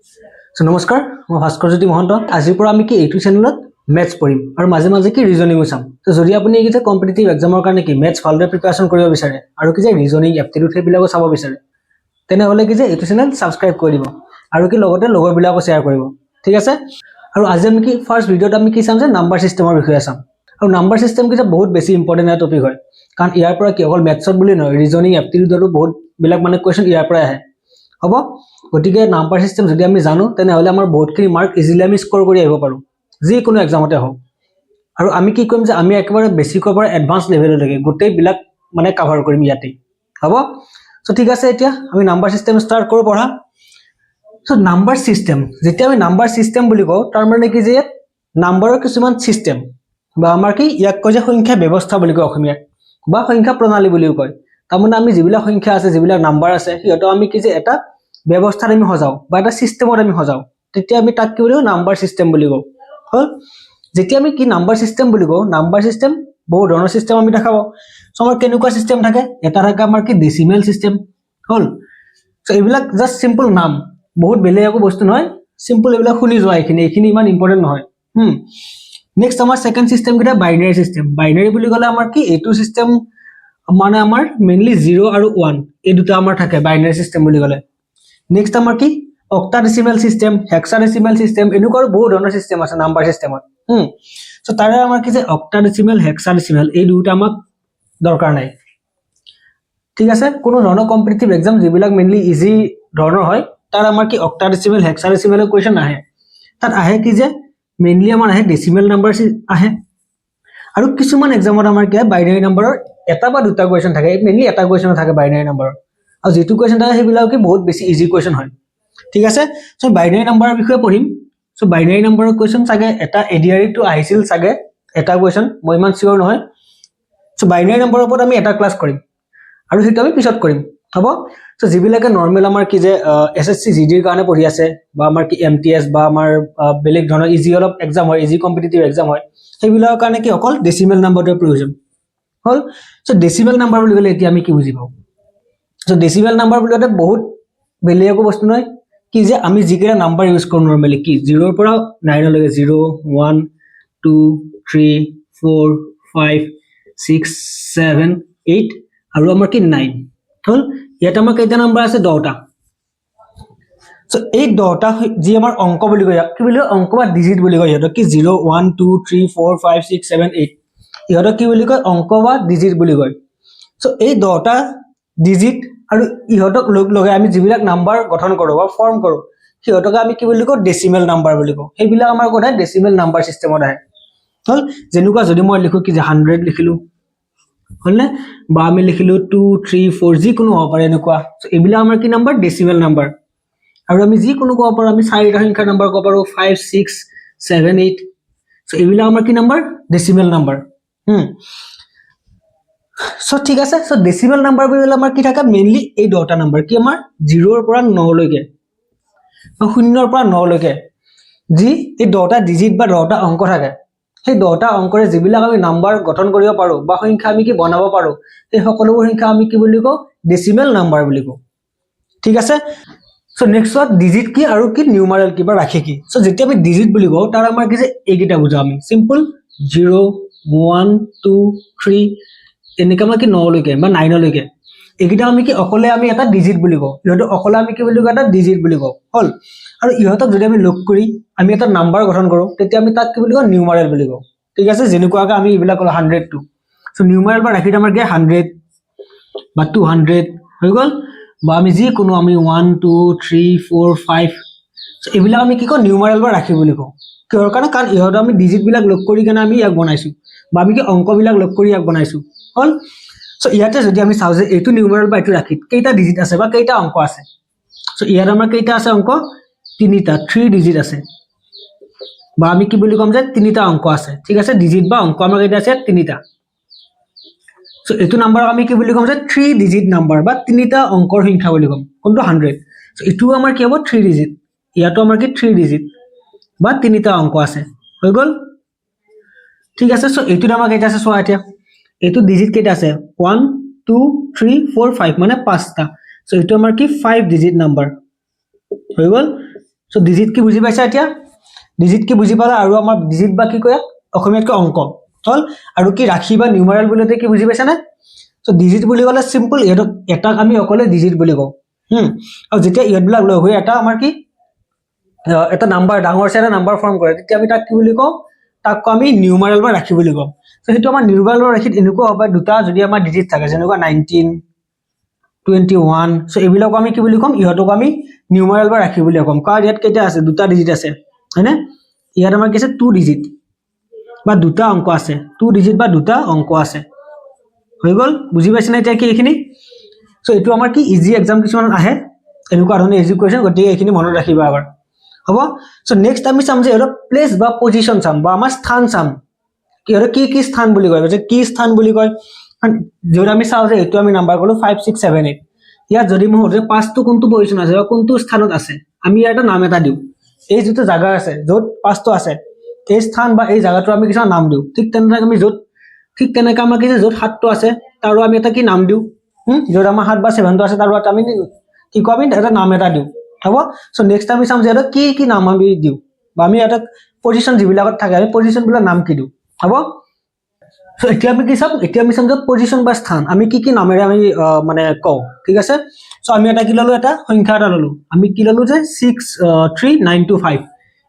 So নমস্কাৰ মই ভাস্কৰজ্যোতি মহন্ত আজিৰ পৰা আমি কি এইটো চেনেলত মেথছ পঢ়িম আৰু মাজে মাজে কি ৰিজনিং চাম তো যদি আপুনি এই যে কম্পিটিটিভ এক্সামৰ কাৰণে কি মেথছ ভালদৰে প্ৰিপাৰেচন কৰিব বিচাৰে আৰু কি যে ৰিজনিং এপ্টিটিউড সেইবিলাকো চাব বিচাৰে তেনেহলে কি যে এইটো চেনেল সাবস্ক্ৰাইব কৰি দিব আৰু কি লগতে লগৰবিলাকো শ্বেয়াৰ কৰিব ঠিক আছে আৰু আজি আমি কি ফাৰ্স্ট ভিডিঅ'ত আমি কি চাম যে নাম্বাৰ সিস্টেমৰ বিষয়ে চাম আৰু নাম্বাৰ সিস্টেম কি যে বহুত বেছি ইম্পৰ্টেন্ট এটা টপিক হয় কাৰণ ইয়াৰ পৰা কি অকল মেথছত বুলি নহয় ৰিজনিং এপ্টিটিউডৰো বহুত বিলাক মানে কোৱেশ্চন ইয়াৰ পৰা আহে হ'ব গতিকে নাম্বাৰ সিস্টেম যদি আমি জানো তেনেহলে আমাৰ বহুতখিনি মাৰ্ক ইজিলি আমি স্কোৰ কৰি আহিব পাৰো যিকোনো এক্সামতে হওক আৰু আমি কি কৰিম যে আমি একেবাৰে বেসিকৰ পৰা এডভান্স লেভেললৈকে গোটেই বিলাক মানে কভাৰ কৰিম ইয়াতে হ'ব সো ঠিক আছে এতিয়া আমি নাম্বাৰ সিস্টেম স্টাৰ্ট কৰো পঢ়া সো নাম্বাৰ সিস্টেম যেতিয়া আমি নাম্বাৰ সিস্টেম বুলি কওঁ তাৰ মানে কি যে নাম্বাৰৰ কিছুমান সিস্টেম বা আমাৰ কি ইয়াক কয় যে সংখ্যা ব্যৱস্থা বুলি কয় অসমীয়া বা সংখ্যা প্ৰণালী বুলিও কয় তাৰমানে আমি যিবিলাক সংখ্যা আছে যিবিলাক নাম্বাৰ আছে হিয়তো আমি কি যে এটা ব্যৱস্থাত আমি সজাও বা এটা সিস্টেমত আমি সজাও তেতিয়া আমি তাক কি বুলি কওঁ নাম্বাৰ সিস্টেম বুলি কওঁ হল যেতিয়া আমি কি নাম্বাৰ সিস্টেম বুলি কওঁ নাম্বাৰ সিস্টেম বহু ধৰণৰ সিস্টেম আমি দেখাব সো আমাৰ কেনেকুৱা সিস্টেম থাকে এটা থাকে আমাৰ কি ডেসিমেল সিস্টেম হল সো এইবিলাক জাস্ট সিম্পল নাম বহুত বেলেগ একো বস্তু নহয় সিম্পল এইবিলাক শুনি যোৱা এইখিনি ইমান ইম্পৰ্টেন্ট নহয় নেক্সট আমাৰ সেকেন্ড সিস্টেম কিটা বাইনাৰী সিস্টেম বাইনাৰী বুলি ক'লে আমাৰ কি এইটো সিস্টেম মানে আমাৰ মেইনলি 0 আৰু 1 এই দুটা আমাৰ থাকে বাইনাৰী সিস্টেম বুলি ক'লে নেক্সট আমাৰ কি অক্টাডেসিমেল সিস্টেম হেক্সাডেসিমেল সিস্টেম এনেকুৱা বহুত ধৰণৰ সিস্টেম আছে নাম্বাৰ সিস্টেমত সো তাৰে আমাৰ কি যে অক্টাডেসিমেল হেক্সাডেসিমেল এই দুটা আমাক দৰকাৰ নাই ঠিক আছে কোনো ধৰণৰ কম্পিটিটিভ এক্সাম যিবিলাক মেইনলি ইজি ধৰণৰ হয় তাৰ আমাৰ কি অক্টাডেসিমেল হেক্সাডেসিমেলৰ কোৱেশ্চন আহে তাত আহে কি যে মেইনলি আমাৰ আহে ডেসিমেল নাম্বাৰ আহে আৰু কিছুমান এক্সামত আমাৰ কি বাইনাৰী নাম্বাৰৰ এটা বা দুটা কোৱেশ্চন থাকে মেইনলি এটা কোৱেশ্চন থাকে বাইনাৰী নাম্বাৰৰ আৰু যেটো কোৱেশ্চন থাকে সেইবিলাক কি বহুত বেছি ইজি কোৱেশ্চন হয় ঠিক আছে সো বাইনাৰী নাম্বাৰৰ বিষয়ে পঢ়িম সো বাইনাৰী নাম্বাৰৰ কোৱেশ্চন চাগে এটা এডিআৰই টো আহিছিল চাগে এটা কোৱেশ্চন মই ইমান সিওৰ নহয় সো বাইনাৰী নাম্বাৰৰ ওপৰত আমি এটা ক্লাস কৰিম আৰু সেইটো আমি পিছত কৰিম হ'ব সো যিবিলাকে নৰমাল আমাৰ কি যে এসএসসি জিডিৰ কাৰণে পঢ়ি আছে বা আমাৰ কি এমটিএস বা আমাৰ বেলেগ ধৰণৰ ইজি অলপ এক্সাম হয় ইজি কম্পিটিটিভ এক্সাম হয় সেইবিলাকৰ কাৰণে কি অকল ডেসিমেল নাম্বাৰটোৰ প্ৰয়োজন হল সো ডেসিমেল নাম্বাৰ বুলি ক'লে এতিয়া আমি কি বুজি পাওঁ সো ডেসিমেল নাম্বাৰ বুলি ক'লে বহুত বেলেগ একো বস্তু নহয় কি যে আমি যিকেইটা নাম্বাৰ ইউজ কৰো নৰমালি কি 0 ৰ পৰা 9 লৈকে 0 1 2 3 4 5 6 7 8 আৰু আমাৰ কি 9 হল ইয়াত আমাৰ কেইটা নাম্বাৰ আছে 10টা সো এই 10টা যি আমাৰ অংক বুলি কয় কি বুলি অংক বা ডিজিট বুলি কয় ইহত কি 0 1 2 3 4 5 6 7 8 ইহত কি বুলি কয় অংক বা ডিজিট বুলি কয় সো এই 10টা ডিজিট আৰু ইহতক লগাই আমি যিবিলাক নাম্বাৰ গঠন কৰো বা ফৰ্ম কৰো সিহতক আমি কি বুলি কওঁ ডেসিমেল নাম্বাৰ বুলি কওঁ সেইবিলাক আমাৰ কোনে ডেসিমেল নাম্বাৰ সিস্টেমত আহে হল যেনেকুৱা যদি মই লিখো কি যে 100 লিখিলো হলনে বা আমি লিখিলো 2 3 4 যি কোনো হ'ব পাৰে এনেকুৱা সো এইবিলাক আমাৰ কি নাম্বাৰ ডেসিমেল নাম্বাৰ আৰু আমি যি কোনো ক'ব পাৰো আমি চাৰিটা সংখ্যাৰ নাম্বাৰ ক'ব পাৰো 5 6 7 8 সো এইবিলাক আমাৰ কি নাম্বাৰ ডেসিমেল নাম্বাৰ সো ঠিক আছে সো ডেসিমেল নাম্বাৰ বুলি ক'লে আমাৰ কি থাকে মেইনলি এই 10টা নাম্বাৰ কি আমাৰ 0 ৰ পৰা 9 লৈকে বা 0 ৰ পৰা 9 লৈকে যি এই 10টা ডিজিট বা 10টা অংক থাকে সেই 10টা অংকৰে যিবিলাক আমি নাম্বাৰ গঠন কৰিব পাৰো বা সংখ্যা আমি কি বনাব পাৰো এই সকলোবোৰ সংখ্যা আমি কি বুলি কওঁ ডেসিমেল নাম্বাৰ বুলি কওঁ ঠিক আছে সো নেক্সট ওয়াট ডিজিট কি আৰু কি নিউমাৰেল কি বা ৰাশি কি সো যেতিয়া আমি ডিজিট বুলি কওঁ তাৰ আমাৰ কি যে এইকেইটা বুজাও আমি সিম্পল 0 1 2 3 এনেকা মানে কি 9 লৈকে বা 9 লৈকে এইকেইটা আমি কি অকলে আমি এটা ডিজিট বুলি কওঁ ইহত অকলে আমি কি বুলি কওঁ এটা ডিজিট বুলি কওঁ হল আৰু ইহতক যদি আমি লগ কৰি আমি এটা নাম্বাৰ গঠন কৰো তেতিয়া আমি তাক কি বুলি কওঁ নিউমাৰেল বুলি কওঁ ঠিক আছে যেনেকুৱাকৈ আমি এইবিলাক কলো 100 সো নিউমাৰেল বা ৰাশিত আমাৰ কি 100 বা 200 হৈ গল বা আমি যি কোনো আমি 1 2 3 4 5 সো এইবিলাক আমি কি কওঁ নিউমাৰেল বা ৰাশি বুলি কওঁ কিহৰ কাৰণে কাৰণ ইহত আমি ডিজিট বিলাক লগ কৰি কেনে আমি ইয়াক বনাইছো বা আমি কি অংক বিলাক লগ কৰি ইয়াক বনাইছো হল সো ইয়াতে যদি আমি চাও যে এইটো নিউমাৰেল বা এইটো ৰাশিত কেইটা ডিজিট আছে বা কেইটা অংক আছে সো ইয়াত আমাৰ কেইটা আছে অংক তিনিটা 3 ডিজিট আছে বা আমি কি বুলি কম যে তিনিটা অংক আছে ঠিক আছে ডিজিট বা অংক আমাৰ কেইটা আছে তিনিটা সো এইটো নাম্বাৰ আমি কি বুলি কম যে 3 ডিজিট নাম্বাৰ বা তিনিটা অংকৰ সংখ্যা বুলি কম কোনটো 100 সো এইটো আমাৰ কি হ'ব 3 ডিজিট ইয়াতো আমাৰ কি 3 ডিজিট বা তিনিটা অংক আছে হৈ গল ঠিক আছে সো এইটো নাম্বাৰ কেইটা আছে চোৱা এতিয়া এইটো ডিজিট কেইটা আছে 1 2 3 4 5 মানে 5টা সো এইটো আমাৰ কি 5 ডিজিট নাম্বাৰ হৈ গল সো ডিজিট কি বুজি পাইছা এতিয়া ডিজিট কি বুজি পালা আৰু আমাৰ ডিজিট বা কি কয় অসমীয়াতকৈ অংক হল আৰু কি ৰাখি বা নিউমাৰেল বুলিতে কি বুজি পাইছা না সো ডিজিট বুলি ক'লে সিম্পল এটাক এটাক আমি অকলে ডিজিট বুলি কওঁ আৰু যেতিয়া ইহঁতবিলাক লগ হৈ এটা আমাৰ কি এটা নাম্বাৰ ডাঙৰ চাই এটা নাম্বাৰ ফৰ্ম কৰে তেতিয়া আমি তাক কি বুলি কওঁ তাক আমি নিউমাৰেল বা ৰাখি বুলি কওঁ সো সেইটো আমাৰ নিউমাৰেল বা ৰাখিত এনেকুৱা হ'ব দুটা যদি আমাৰ ডিজিট থাকে যেনেকুৱা 19 21 সো এইবিলাক আমি কি বুলি কম ইহঁতক আমি নিউমাৰেল বা ৰাখি বুলি কম কাৰণ ইয়াত কেইটা আছে দুটা ডিজিট আছে হয়নে ইয়াত আমাৰ কি আছে 2 ডিজিট বা দুটা অংক আছে 2 ডিজিট বা দুটা অংক আছে হৈ গল বুজি পাইছ না এতিয়া কি এইখিনি সো এইটো আমাৰ কি ইজি এক্সাম কিছুমান আহে এনেকুৱা ধৰণৰ ইজি কোৱেশ্চন গতিকে এইখিনি মনত ৰাখিবা আবাৰ হ'ব সো নেক্সট আমি চাম যে এৰ প্লেস বা পজিশন চাম বা আমাৰ স্থান চাম কি কি স্থান বুলি কয় যে কি স্থান বুলি কয় যদি আমি চাও যে এইটো আমি নাম্বাৰ কলো 5 6 7 8 ইয়াত যদি মই যে পাঁচটো কোনটো পজিশন আছে বা কোনটো স্থানত আছে আমি এটা নাম এটা দিও এই যেটো জায়গা আছে যত পাঁচটো আছে এই স্থান বা এই জায়গাটো আমি কিছু নাম দিও ঠিক তেনেকৈ আমি যত ঠিক তেনেকৈ আমাৰ কি যত সাতটো আছে তাৰো আমি এটা কি নাম দিও যত আমাৰ 7 বা 7 টো আছে তাৰো আমি কি কম আমি এটা নাম এটা দিও হ'ব সো নেক্সট আমি চাম যে এটা কি কি নাম আমি দিও বা আমি এটা পজিশন যিবিলাকত থাকে আমি পজিশন বিলাক নাম কি দিও হ'ব সো এতিয়া আমি কি চাম এতিয়া আমি চাম যে পজিশন বা স্থান আমি কি কি নামেৰে আমি মানে কও ঠিক আছে সো আমি এটা কি ললো এটা সংখ্যা এটা ললো আমি কি ললো যে 63925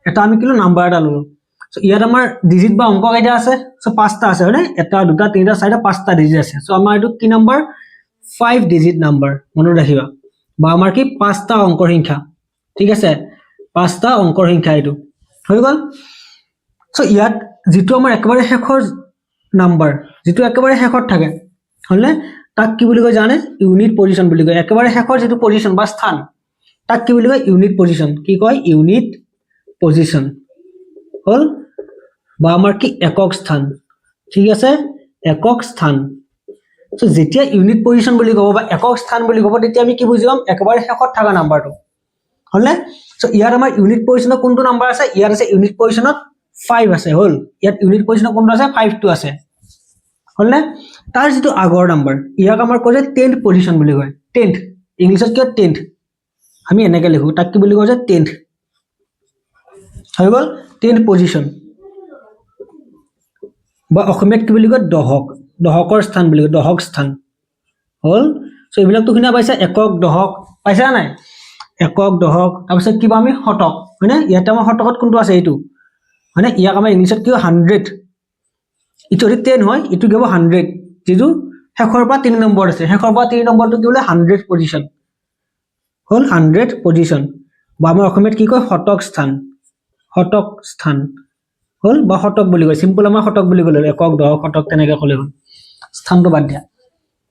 এটা আমি কি ললো নাম্বাৰ এটা ললো সো ইয়াত আমাৰ ডিজিট বা অংক কেইটা আছে সো পাঁচটা আছে হয়নে এটা দুটা তিনিটা চাৰিটা পাঁচটা ডিজিট আছে সো আমাৰ এটো কি নাম্বাৰ 5 ডিজিট নাম্বাৰ মনত ৰাখিবা বা আমাৰ কি পাঁচটা অংকৰ সংখ্যা ঠিক আছে পাঁচটা অংকৰ সংখ্যা এটো হৈ গল সো ইয়াত যেটো আমাৰ একেবাৰে শেষৰ নাম্বাৰ যেটো একেবাৰে শেষত থাকে হলে তাক কি বুলি কয় জানে ইউনিট পজিশন বুলি কয় একেবাৰে শেষৰ যেটো পজিশন বা স্থান তাক কি বুলি কয় ইউনিট পজিশন কি কয় ইউনিট পজিশন হল বা আমাৰ কি একক স্থান ঠিক আছে একক স্থান সো যেতিয়া ইউনিট পজিশন বুলি কব বা একক স্থান বুলি কব তেতিয়া আমি কি বুজিম একেবাৰে শেষত থকা নাম্বাৰটো হলনে সো ইয়াত আমাৰ ইউনিট পজিশনত কোনটো নাম্বাৰ আছে ইয়াত আছে ইউনিট পজিশনত 5 আছে হল ইয়াত ইউনিট পজিশনত কোনটো আছে 5 টো আছে হলনে তাৰ যেটো আগৰ নাম্বাৰ ইয়াক আমাৰ কয় যে 10th পজিশন বুলি কয় 10th ইংলিশত কি 10th আমি এনেকৈ লিখো তাক কি বুলি কয় যে 10th হৈ গল 10th পজিশন বা অসমীয়াত কি বুলি কয় দহক দহকৰ স্থান বুলি কয় দহক স্থান হল সো এইবিলাক তো কিনা পাইছা একক দহক পাইছা নাই একক দহক তাৰপিছত কিবা আমি শতক হয়নে ইয়াতে আমাৰ শতকত কোনটো আছে এইটো হয়নে ইয়াক আমাৰ ইংলিশত কি 100 ইটো 10 হয় ইটো কি 100 যেটো শেষৰ পৰা 3 নম্বৰ আছে শেষৰ পৰা 3 নম্বৰটো কি বলে 100 পজিশন হল 100 পজিশন বা আমাৰ অসমীয়াত কি কয় শতক স্থান হল বা শতক বুলি কয় সিম্পল আমাৰ শতক বুলি কলে একক দহক শতক তেনেকৈ কলে হল স্থানটো বাদ দিয়া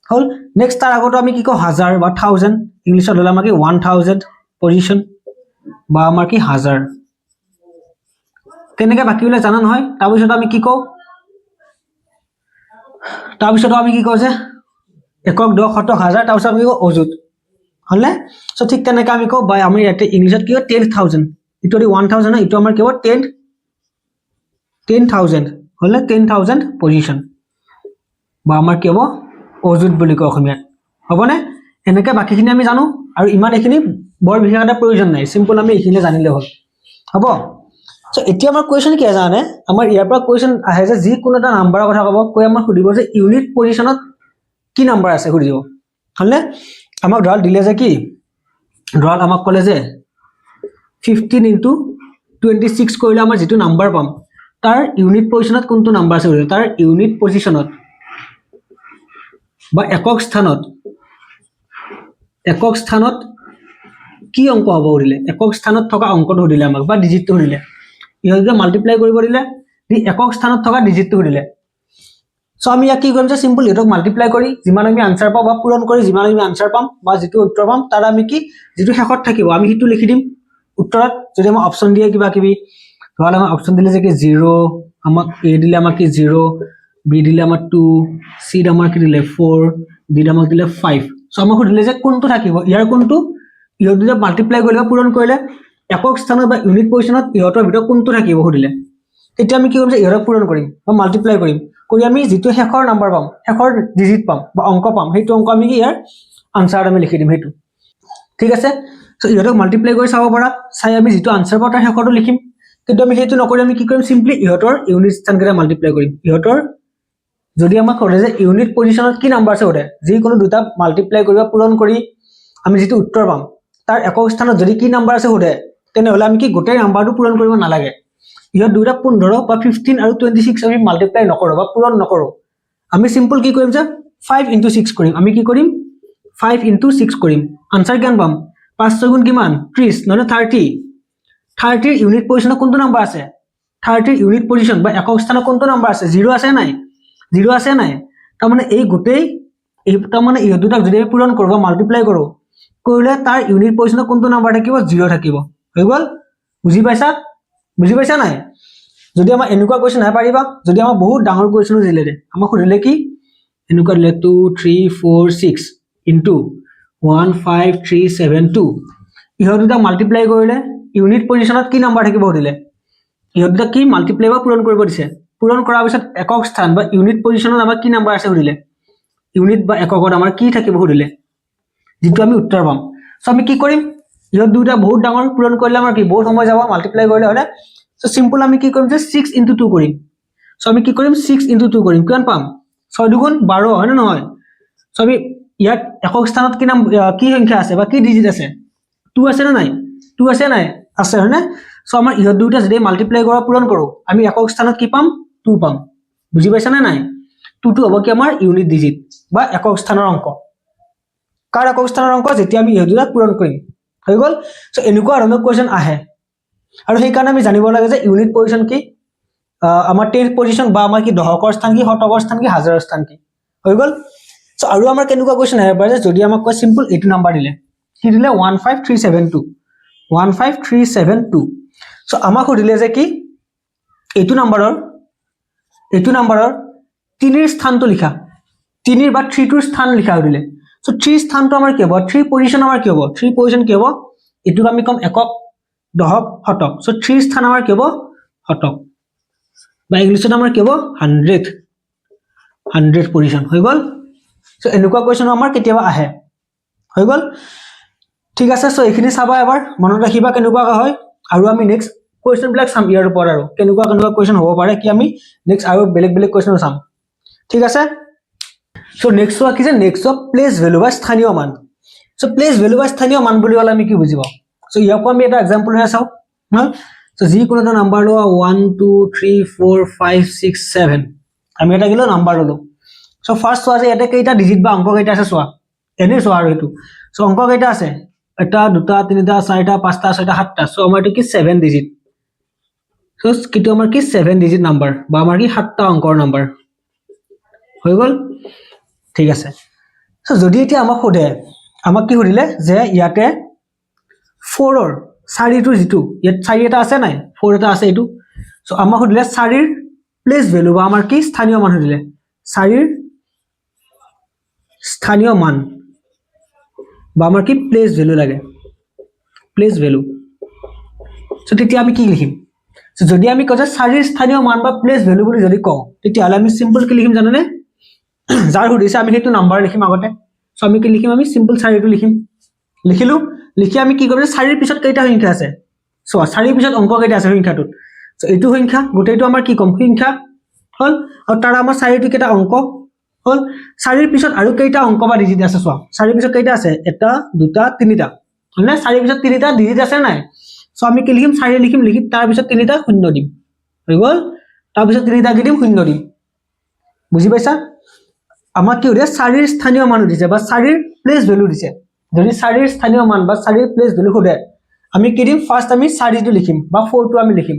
হল নেক্সট তাৰ আগতো আমি কি কওঁ হাজাৰ বা 1000 ইংলিশত হলে আমাৰ কি 1000 পজিশন বা আমাৰ কি হাজাৰ তেনেকৈ বাকিবিলাক জানা নহয় তাৰপিছত আমি কি কওঁ তাৰপিছত আমি কি কওঁ যে একক দহ শতক হাজাৰ তাৰপিছত আমি কওঁ অযুত হলনে সো ঠিক তেনেকৈ আমি কওঁ বা আমি ইয়াতে ইংলিশত কি কয় 10000 ইটো 1000 ইটো আমাৰ কি হ'ব 10000 হলে 10000 পজিশন বা আমাৰ কি হ'ব অযুত বুলি কয় অসমীয়াত হ'বনে এনেকৈ বাকিখিনি আমি জানো আৰু ইমান এখিনি বৰ বিশেষ এটা প্ৰয়োজন নাই সিম্পল আমি এইখিনি জানিলে হ'ল হ'ব সো এতিয়া আমাৰ কোৱেশ্চন কি জানে আমাৰ ইয়াৰ পৰা কোৱেশ্চন আহে যে যি কোনো এটা নাম্বাৰৰ কথা ক'ব কৈ আমাৰ সুধিব যে ইউনিট পজিশনত কি নাম্বাৰ আছে সুধিব হলনে আমাক ধৰা দিলে যে কি ধৰা আমাক ক'লে যে 15 * 26 কৰিলে আমাৰ যেটো নাম্বাৰ পাম তাৰ ইউনিট পজিশনত কোনটো নাম্বাৰ আছে তাৰ ইউনিট পজিশনত বা একক স্থানত কি অংক হ'ব সুধিলে একক স্থানত থকা অংকটো সুধিলে আমাক বা ডিজিটটো সুধিলে ইহঁতে মাল্টিপ্লাই কৰিব দিলে একক স্থানত থকা ডিজিটটো সুধিলে সো আমি ইয়াক কি কৰিম যে সিম্পল এটক মাল্টিপ্লাই কৰি যিমান আমি আনসাৰ পাম বা পূৰণ কৰি যিমান আমি আনসাৰ পাম বা যেটো উত্তৰ পাম তাৰ আমি কি যেটো শেষত থাকিব আমি হিটো লিখি দিম উত্তৰত যদি আমাৰ অপচন দিয়ে কিবা কিবি ধৰা আমাৰ অপচন দিলে যে কি 0 আমাক এ দিলে আমাক কি 0 বি দিলে আমাক 2 সি আমাক কি দিলে 4 ডি আমাক দিলে 5 সো আমাক সুধিলে যে কোনটো থাকিব ইয়াৰ কোনটো ইহঁত যদি মাল্টিপ্লাই কৰিলে পূৰণ কৰিলে একক স্থানত বা ইউনিট পজিশনত ইহঁতৰ ভিতৰত কোনটো থাকিব সুধিলে তেতিয়া আমি কি কৰিম যে ইহঁতক পূৰণ কৰিম বা মাল্টিপ্লাই কৰিম কৰি আমি যেটো শেষৰ নাম্বাৰ পাম শেষৰ ডিজিট পাম বা অংক পাম সেইটো অংক আমি কি ইয়াৰ আনসাৰ আমি লিখি দিম সেইটো ঠিক আছে সো ইহঁতক মাল্টিপ্লাই কৰি চাব পাৰা চাই আমি যেটো আনসাৰ পাওঁ তাৰ শেষৰটো লিখিম কিন্তু আমি সেইটো নকৰি আমি কি কৰিম সিম্পলি ইহঁতৰ ইউনিট স্থানকেইটা মাল্টিপ্লাই কৰিম ইহঁতৰ যদি আমাক কৰে যে ইউনিট পজিশনত কি নাম্বাৰ আছে ওৰে যিকোনো দুটা মাল্টিপ্লাই কৰিবা পূৰণ কৰি আমি যেটো উত্তৰ পাম তাৰ একক স্থানত যদি কি নাম্বাৰ আছে ওৰে তেনেহলে আমি কি গোটেই নাম্বাৰটো পূৰণ কৰিব নালাগে ইহঁত দুটা 15 বা 15 আৰু 26 আমি মাল্টিপ্লাই নকৰো বা পূৰণ নকৰো আমি সিম্পল কি কৰিম যে 5 * 6 কৰিম আমি কি কৰিম 5 * 6 কৰিম আনসাৰ কিমান পাম 5 6 গুণ কিমান 30 নহলে 30 30 ইউনিট পজিশনত কোনটো নাম্বাৰ আছে 30 ইউনিট পজিশন বা একক স্থানত কোনটো নাম্বাৰ আছে 0 আছে নাই 0 আছে নাই তাৰ মানে এই গোটেই এই তাৰ মানে এই দুটাক যদি আমি পূৰণ কৰো বা মাল্টিপ্লাই কৰো কৰিলে তাৰ ইউনিট পজিশনত কোনটো নাম্বাৰ থাকিব 0 থাকিব হৈ গল বুজি পাইছা নাই যদি আমাৰ এনেকুৱা কোৱেশ্চন আহে পাৰিবা যদি আমাৰ বহুত ডাঙৰ কোৱেশ্চন দিলে আমাক সুধিলে কি এনেকুৱা দিলে 2 3 4 6 ইনটু 15372 ইহঁত দুটা মাল্টিপ্লাই কৰিলে ইউনিট পজিশনত কি নাম্বাৰ থাকিব সুধিলে ইহঁত দুটা কি মাল্টিপ্লাই বা পূৰণ কৰিব দিছে পূৰণ কৰাৰ পিছত একক স্থান বা ইউনিট পজিশনত আমাৰ কি নাম্বাৰ আছে সুধিলে ইউনিট বা এককত আমাৰ কি থাকিব সুধিলে যেটো আমি উত্তৰ পাম সো আমি কি কৰিম ইহঁত দুটা বহুত ডাঙৰ পূৰণ কৰিলে আমাৰ কি বহুত সময় যাব মাল্টিপ্লাই কৰিলে হলে সো সিম্পল আমি কি কৰিম যে 6 * 2 কৰিম সো আমি কি কৰিম 6 * 2 কৰিম কিমান পাম 6 দুগুণ 12 হয় না নহয় সো আমি ইয়াত একক স্থানত কি নাম কি সংখ্যা আছে বা কি ডিজিট আছে 2 আছে না নাই 2 আছে নাই আছে হয় না সো আমাৰ ইহঁত দুটা যদি মাল্টিপ্লাই কৰা পূৰণ কৰো আমি একক স্থানত কি পাম 2 পাম বুজি পাইছা না নাই 2 হ'ব কি আমাৰ ইউনিট ডিজিট বা একক স্থানৰ অংক কাৰ একক স্থানৰ অংক যেতিয়া আমি ইহঁত দুটা পূৰণ কৰিম হৈ গল সো এনেকুৱা ধৰণৰ কোৱেশ্চন আহে আৰু সেই কাৰণে আমি জানিব লাগে যে ইউনিট পজিশন কি আমাৰ 10th পজিশন বা আমাৰ কি দশকৰ স্থান কি শতকৰ স্থান কি হাজাৰৰ স্থান কি হৈ গল সো আৰু আমাৰ কেনেকুৱা কোৱেশ্চন আহে পাৰে যদি আমাক কয় সিম্পল এইটো নাম্বাৰ দিলে কি দিলে 15372 সো আমাক সুধিলে যে কি এইটো নাম্বাৰৰ 3ৰ স্থানটো লিখা 3 বা 3 টোৰ স্থান লিখা সুধিলে সো 3 স্থানটো আমাৰ কি হ'ব 3 পজিশন আমাৰ কি হ'ব 3 পজিশন কি হ'ব এটোক আমি কম একক দশক শতক সো 3 স্থান আমাৰ কি হ'ব শতক বা ইংলিছত আমাৰ কি হ'ব 100 পজিশন হৈ গল সো এনেকুৱা কোৱেশ্চন আমাৰ কেতিয়াবা আহে হৈ গল ঠিক আছে সো এইখিনি চাবা এবাৰ মনত ৰাখিবা কেনেকুৱা হয় আৰু আমি নেক্সট কোৱেশ্চন বিলাক চাম ইয়াৰ ওপৰত আৰু কেনেকুৱা কোৱেশ্চন হ'ব পাৰে কি আমি নেক্সট আৰু বেলেগ কোৱেশ্চন চাম ঠিক আছে সো নেক্সট কি যে নেক্সট প্লেস ভ্যালু বা স্থানীয় মান সো প্লেস ভ্যালু বা স্থানীয় মান বুলি হলে আমি কি বুজিব সো ইয়াকো আমি এটা एग्जांपल লৈ চাও হল সো যি কোনো এটা নাম্বাৰ লো 1 2 3 4 5 6 7 আমি এটা কিলো নাম্বাৰ ললো সো ফাৰ্স্ট চোৱা যে এটা কেইটা ডিজিট বা অংক কেইটা আছে চোৱা এনে চোৱা আৰু এটো সো অংক কেইটা আছে এটা দুটা তিনিটা চাৰিটা পাঁচটা ছয়টা সাতটা সো আমাৰ কি 7 ডিজিট সো কিটো আমাৰ কি 7 ডিজিট নাম্বাৰ বা আমাৰ কি সাতটা অংকৰ নাম্বাৰ হৈ গল ঠিক আছে সো যদি এতিয়া আমাক সোধে আমাক কি সুধিলে যে ইয়াতে 4 ৰ 4 টো যেটো ইয়াত 4 এটা আছে নাই 4 এটা আছে এটো সো আমাক সুধিলে 4 ৰ প্লেস ভ্যালু বা আমাৰ কি স্থানীয় মান সুধিলে 4 ৰ স্থানীয় মান বা আমাৰ কি প্লেস ভ্যালু লাগে প্লেস ভ্যালু সো তেতিয়া আমি কি লিখিম সো যদি আমি কওঁ যে 4 ৰ স্থানীয় মান বা প্লেস ভ্যালু বুলি যদি কওঁ তেতিয়া হলে আমি সিম্পল কি লিখিম জানেনে যাৰ সুধিছে আমি সেইটো নাম্বাৰ লিখিম আগতে সো আমি কি লিখিম আমি সিম্পল 4 টো লিখিম লিখিলো লিখি আমি কি কৰিম 4 ৰ পিছত কেইটা সংখ্যা আছে সো 4 ৰ পিছত অংক কেইটা আছে সংখ্যাটোত সো এইটো সংখ্যা গোটেইটো আমাৰ কি কম সংখ্যা হল আৰু তাৰ আমাৰ 4 টো কেইটা অংক হল 4 ৰ পিছত আৰু কেইটা অংক বা ডিজিট আছে চোৱা 4 ৰ পিছত কেইটা আছে এটা দুটা তিনিটা হলনে 4 ৰ পিছত তিনিটা ডিজিট আছে নাই সো আমি কি লিখিম 4 লিখিম লিখি তাৰ পিছত তিনিটা শূন্য দিম হৈ গল তাৰ পিছত তিনিটা কি দিম শূন্য দিম বুজি পাইছা আমাক কি হৈছে 4 ৰ স্থানীয় মান দিছে বা 4 ৰ প্লেস ভ্যালু দিছে যদি 4 ৰ স্থানীয় মান বা 4 ৰ প্লেস ভ্যালু খুদে আমি কি দিম ফার্স্ট আমি 4 টো লিখিম বা 4 টো আমি লিখিম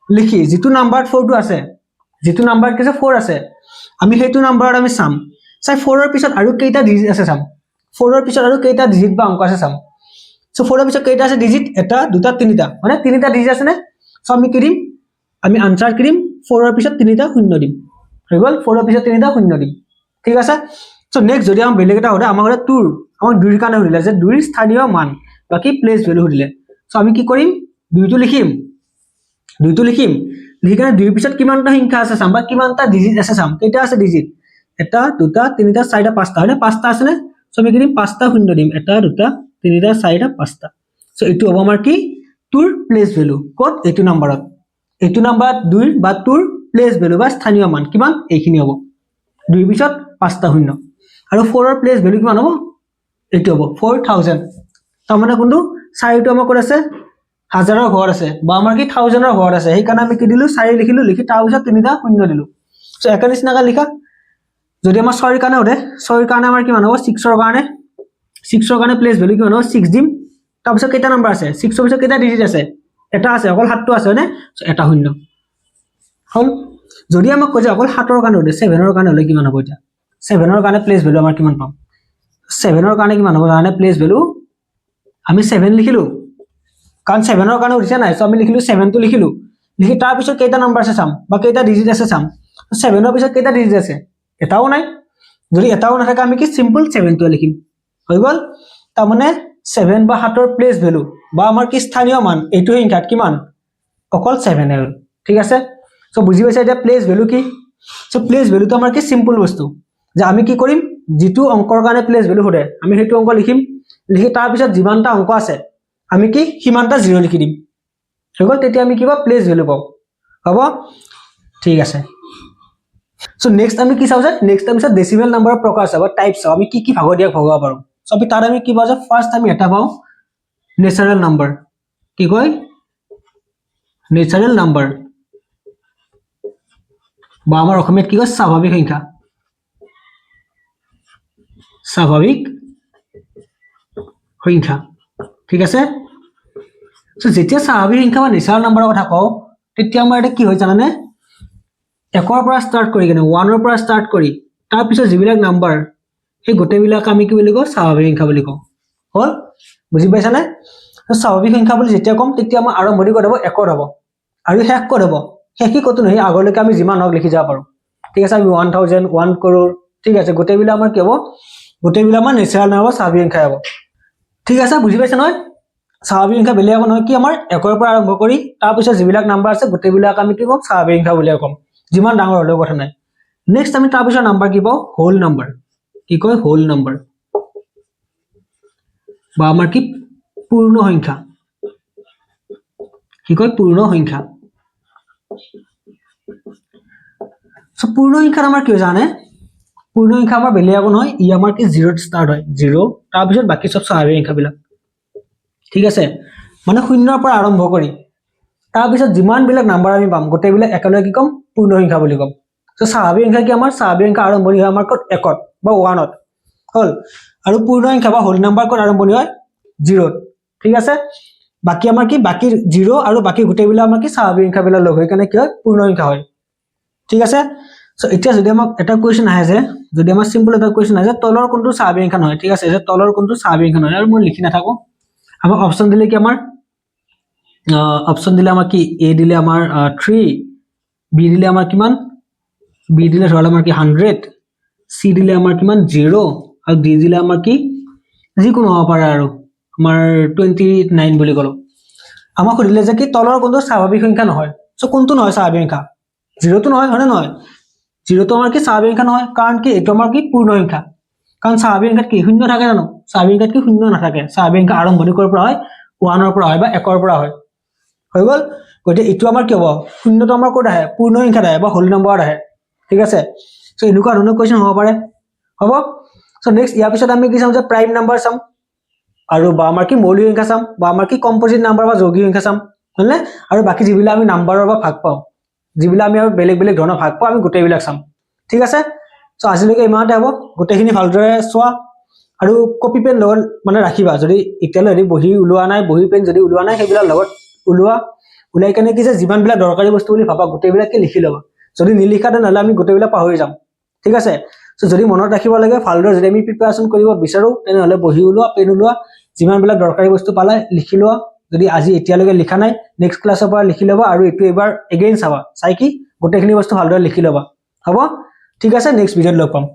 লিখি যেটো নাম্বার 4 টো আছে যেটো নাম্বার কি আছে 4 আছে আমি সেইটো নাম্বাৰত আমি চাম চাই 4 ৰ পিছত আৰু কেইটা ডিজিট আছে চাম 4 ৰ পিছত আৰু কেইটা ডিজিট বা অংক আছে চাম সো 4 ৰ পিছত কেইটা আছে ডিজিট এটা দুটা তিনিটা মানে তিনিটা ডিজিট আছে নে সো আমি কি দিম আমি আনসার কি দিম 4 ৰ পিছত তিনিটা শূন্য দিম হৈ গল 4 ৰ পিছত তিনিটা শূন্য দিম ঠিক আছে সো নেক্সট যদি আমি বেলেগ এটা হলে আমাৰ টুৰ আমাক দুইৰ কাৰণে সুধিলে যে দুইৰ স্থানীয় মান বাকি প্লেস ভ্যালু সুধিলে সো আমি কি কৰিম দুইটো লিখিম লিখি কেনে দুইৰ পিছত কিমানটা সংখ্যা আছে চাম বা কিমানটা ডিজিট আছে চাম কেইটা আছে ডিজিট এটা দুটা তিনিটা চাৰিটা পাঁচটা হয়নে পাঁচটা আছে নে সো আমি কি দিম পাঁচটা শূন্য দিম এটা দুটা তিনিটা চাৰিটা পাঁচটা সো এইটো হ'ব আমাৰ কি তোৰ প্লেচ ভ্যালু ক'ত এইটো নাম্বাৰত 2 বা তোৰ প্লেচ ভ্যালু বা স্থানীয় মান কিমান এইখিনি হ'ব 2 পিছত 5টা শূন্য আৰু 4 ৰ প্লেচ ভ্যালু কিমান হ'ব এইটো হ'ব 4000 তাৰ মানে কোনটো 4টো আমাৰ ক'ত আছে হাজাৰৰ ঘৰ আছে বা আমাৰ কি থাউজেণ্ডৰ ঘৰ আছে সেইকাৰণে আমি কি দিলো 4 লিখিলো লিখি তাৰ পিছত তিনিটা শূন্য দিলো সো একা নিচিনাকৈ লিখা যদি আমাৰ 6 ৰ কাৰণে হতে 6 ৰ কাৰণে আমাৰ কিমান হ'ব 6 ৰ কাৰণে প্লেচ ভ্যালু কিমান হ'ব 6 দিম তাৰ পিছত কেইটা নাম্বাৰ আছে 6 ৰ পিছত কেইটা ডিজিট আছে এটা আছে অকল 7টো আছে হয়নে এটা শূন্য হল যদি আমাক কয় যে অকল 7 ৰ কাৰণে হতে 7 ৰ কাৰণে হলে কিমান হ'ব এটা 7 ৰ কাৰণে প্লেচ ভ্যালু আমাৰ কিমান পাম 7 ৰ কাৰণে কিমান হ'ব জানে প্লেচ ভ্যালু আমি 7 লিখিলো কাৰণ 7 ৰ কাৰণে উঠিছে নাই সো আমি লিখিলো 7 টো লিখিলো লিখি তাৰ পিছত কেইটা নাম্বাৰ আছে চাম বা কেইটা ডিজিট আছে চাম 7 ৰ পিছত কেইটা ডিজিট আছে এটাও নাই যদি এটাও নাথাকে আমি কি সিম্পল 7 টো লিখিম হৈ গল তাৰ মানে 7 বা 7 ৰ প্লেচ ভ্যালু বা আমাৰ কি স্থানীয় মান এইটো সংখ্যাত কিমান অকল 7 এল ঠিক আছে সো বুজি পাইছা এটা প্লেচ ভ্যালু কি সো প্লেচ ভ্যালু তো আমাৰ কি সিম্পল বস্তু যে আমি কি কৰিম যেটো অংকৰ কাৰণে প্লেচ ভ্যালু হতে আমি হেতু অংক লিখিম লিখি তাৰ পিছত যিমানটা অংক আছে আমি কি সিমানটা 0 লিখি দিম হৈ গল তেতিয়া আমি কিবা প্লেচ ভ্যালু পাও হ'ব ঠিক আছে সো নেক্সট আমি কি চাও যে নেক্সট আমি চাও ডেসিমেল নাম্বাৰৰ প্ৰকাৰ চাও টাইপ চাও আমি কি ভাগ দিয়া ভগাব পাৰো সো আমি তাৰ আমি কি পাও যে ফাৰ্স্ট আমি এটা পাও নেচাৰেল নাম্বাৰ কি কয় নেচাৰেল নাম্বাৰ বা আমাৰ অসমীয়াত কি কয় স্বাভাৱিক সংখ্যা ঠিক আছে সো যেতিয়া স্বাভাৱিক সংখ্যা বা নেচাৰেল নাম্বাৰৰ কথা কও তেতিয়া আমাৰ এটা কি হয় জানানে 1 ৰ পৰা স্টাৰ্ট কৰি কিনে 1 ৰ পৰা স্টাৰ্ট কৰি তাৰ পিছত যিবিলাক নাম্বাৰ সেই গোটেইবিলাক আমি কি বুলি কও স্বাভাৱিক সংখ্যা বুলি কও হল বুজি পাইছা নে স্বাভাৱিক সংখ্যা বুলি যেতিয়া কম তেতিয়া আমাৰ আৰম্ভণি ক'ত হ'ব 1 হ'ব আৰু শেষ ক'ত হ'ব শেষ কি কত নহয় আগলৈকে আমি যিমান হক লিখি যাব পাৰো ঠিক আছে আমি 1000 1 crore ঠিক আছে গোটেইবিলাক আমাৰ কি হ'ব গোটেইবিলাক আমাৰ নেচাৰেল নাম্বাৰ স্বাভাৱিক সংখ্যা হ'ব ঠিক আছে বুজি পাইছা নহয় স্বাভাৱিক সংখ্যা বেলেগ নহয় কি আমাৰ 1 ৰ পৰা আৰম্ভ কৰি তাৰ পিছত যিবিলাক নাম্বাৰ আছে গোটেইবিলাক আমি কি কম স্বাভাৱিক সংখ্যা বুলি কম যিমান ডাঙৰ হলেও কথা নাই নেক্সট আমি তাৰ পিছত নাম্বাৰ কি পাও হোল নাম্বাৰ কি কয় হোল নাম্বাৰ বা আমাৰ কি পূৰ্ণ সংখ্যা কি কয় পূৰ্ণ সংখ্যা সো পূৰ্ণ সংখ্যা আমাৰ কি জানে পূৰ্ণ সংখ্যা আমাৰ বেলেগ নহয় ই আমাৰ কি 0 স্টাৰ্ট হয় 0 তাৰ পিছত বাকি সব স্বাভাৱিক সংখ্যাবিলাক ঠিক আছে মানে 0 ৰ পৰা আৰম্ভ কৰি তাৰ পিছত যিমান বিলাক নাম্বাৰ আমি পাম গোটেইবিলাক একেলগে কি কম পূৰ্ণ সংখ্যা বুলি কম সো স্বাভাৱিক সংখ্যা কি আমাৰ স্বাভাৱিক সংখ্যা আৰম্ভণি হয় আমাৰ ক'ত 1 বা 1 ত হল আৰু পূৰ্ণ সংখ্যা বা হোল নাম্বাৰ ক'ত আৰম্ভণি হয় 0 ঠিক আছে বাকি আমাৰ কি বাকি 0 আৰু বাকি গোটেইবিলাক আমাৰ কি স্বাভাৱিক সংখ্যাবিলাক লগ হৈ কেনে কি হয় পূৰ্ণ সংখ্যা হয় ঠিক আছে সো এতিয়া যদি আমাক এটা কোৱেশ্চন আহে যে যদি আমাৰ সিম্পল এটা কোৱেশ্চন আহে যে তলৰ কোনটো স্বাভাৱিক সংখ্যা নহয় ঠিক আছে যে তলৰ কোনটো স্বাভাৱিক সংখ্যা নহয় আৰু মই লিখি নাথাকো আমাক অপচন দিলে কি আমাৰ অপচন দিলে আমাৰ কি এ দিলে আমাৰ 3 বি দিলে আমাৰ কিমান বি দিলে ধৰলে আমাৰ কি 100 সি দিলে আমাৰ কিমান 0 আৰু ডি দিলে আমাৰ কি যিকোনো হ'ব পাৰে আৰু আমাৰ 29 বুলি কলো আমাক সুধিলে যে কি তলৰ কোনটো স্বাভাৱিক সংখ্যা নহয় সো কোনটো নহয় স্বাভাৱিক সংখ্যা 0 টো নহয় হয়নে নহয় 0 টো আমাৰ কি স্বাভাৱিক সংখ্যা নহয় কাৰণ কি এটো আমাৰ কি পূৰ্ণ সংখ্যা কাৰণ স্বাভাৱিক সংখ্যাত কি শূন্য থাকে জানো স্বাভাৱিক সংখ্যাত কি শূন্য নাথাকে স্বাভাৱিক সংখ্যা আৰম্ভণি কৰ পৰা হয় 1 ৰ পৰা হয় বা 1 ৰ পৰা হয় হৈ গল গতে এটো আমাৰ কি হ'ব শূন্যটো আমাৰ ক'ত আহে পূৰ্ণ সংখ্যাত আহে বা হোল নাম্বাৰত আহে ঠিক আছে সো এনেকুৱা ধৰণৰ কোৱেশ্চন হ'ব পাৰে হ'ব সো নেক্সট ইয়াৰ পিছত আমি কি চাম যে প্ৰাইম নাম্বাৰ চাম আৰু বা আমাৰ কি মৌলিক সংখ্যা চাম বা আমাৰ কি কম্পোজিট নাম্বাৰ বা যৌগিক সংখ্যা চাম হলনে আৰু বাকি যিবিলাক আমি নাম্বাৰৰ বা ভাগ পাও যিবিলাক আমি আৰু বেলেগ বেলেগ ধৰণৰ ভাগ পাও আমি গোটেইবিলাক চাম ঠিক আছে সো আজিলৈকে ইমানতে হ'ব গোটেইখিনি ভালদৰে চোৱা আৰু কপি পেন লগত মানে ৰাখিবা যদি ইতিয়ালৈ বহি উলোৱা নাই বহি পেন যদি উলোৱা নাই সেইবিলাক লগত উলোৱা উলাই কেনে কি যে যিমান বিলাক দৰকাৰী বস্তু বুলি ভাবা গোটেইবিলাক কি লিখি লবা যদি নিলিখা তেনহলে আমি গোটেইবিলাক পাহৰি যাম ঠিক আছে সো যদি মনত ৰাখিব লাগে ভালদৰে যদি আমি প্ৰিপাৰেচন কৰিব বিচাৰো তেনহলে বহি উলোৱা পেন উলোৱা যিমান বিলাক দৰকাৰী বস্তু পালে লিখি লোৱা যদি আজি এতিয়ালৈকে লিখা নাই নেক্সট ক্লাছৰ পৰা লিখি লবা আৰু এটো এবাৰ এগেইন চাবা চাই কি গোটেইখিনি বস্তু ভালদৰে লিখি লবা হ'ব ঠিক আছে নেক্সট ভিডিঅ'ত লগ পাম